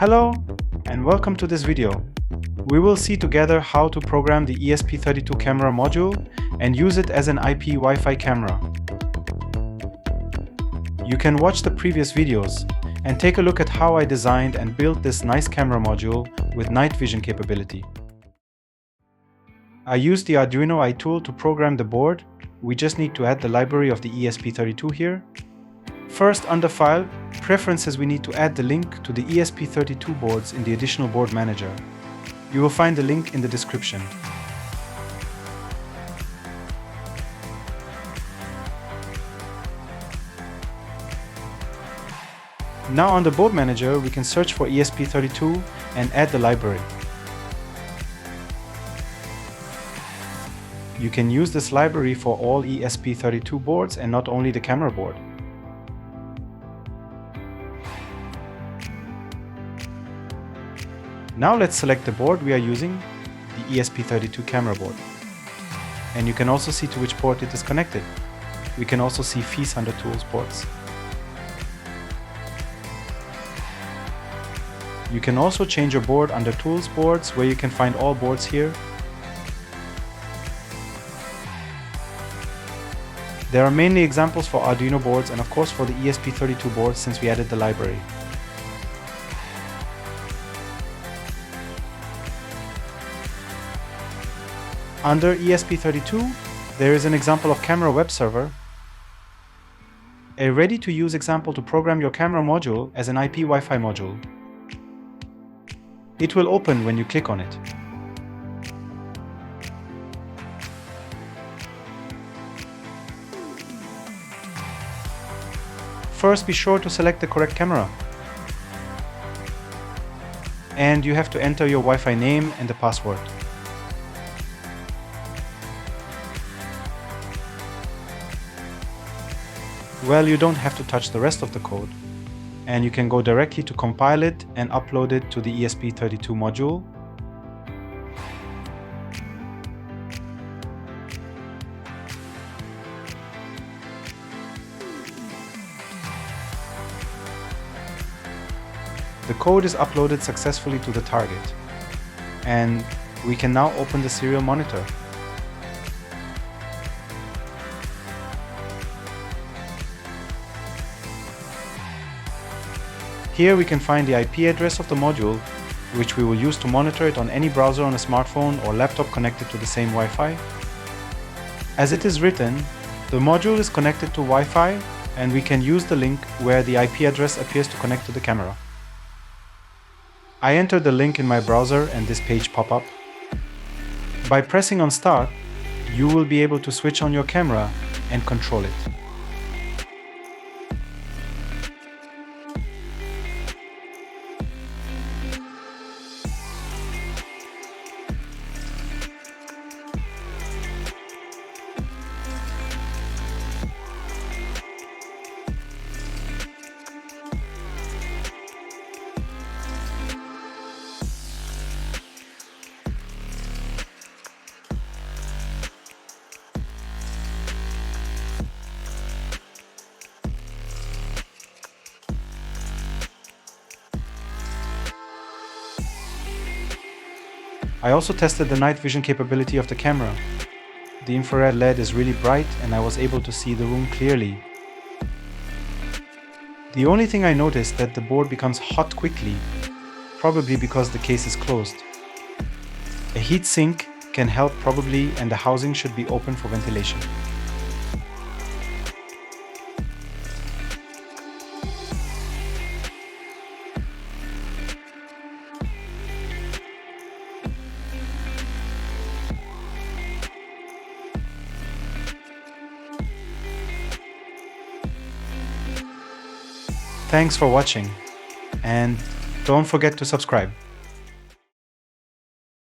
Hello and welcome to this video. We will see together how to program the ESP32 camera module and use it as an IP Wi-Fi camera. You can watch the previous videos and take a look at how I designed and built this nice camera module with night vision capability. I used the Arduino I tool to program the board. We just need to add the library of the ESP32 here. First, under File, Preferences, we need to add the link to the ESP32 boards in the additional board manager. You will find the link in the description. Now on the board manager, we can search for ESP32 and add the library. You can use this library for all ESP32 boards and not only the camera board. Now let's select the board we are using, the ESP32 camera board. And you can also see to which port it is connected. We can also see Fees under Tools ports. You can also change your board under Tools boards, where you can find all boards here. There are mainly examples for Arduino boards and of course for the ESP32 boards since we added the library. Under ESP32, there is an example of Camera Web Server, a ready-to-use example to program your camera module as an IP Wi-Fi module. It will open when you click on it. First, be sure to select the correct camera. And you have to enter your Wi-Fi name and the password. Well, you don't have to touch the rest of the code, and you can go directly to compile it and upload it to the ESP32 module. The code is uploaded successfully to the target, and we can now open the serial monitor. Here we can find the IP address of the module, which we will use to monitor it on any browser on a smartphone or laptop connected to the same Wi-Fi. As it is written, the module is connected to Wi-Fi, and we can use the link where the IP address appears to connect to the camera. I entered the link in my browser and this page pop up. By pressing on Start, you will be able to switch on your camera and control it. I also tested the night vision capability of the camera. The infrared LED is really bright and I was able to see the room clearly. The only thing I noticed that the board becomes hot quickly, probably because the case is closed. A heat sink can help probably, and the housing should be open for ventilation. Thanks for watching, and don't forget to subscribe.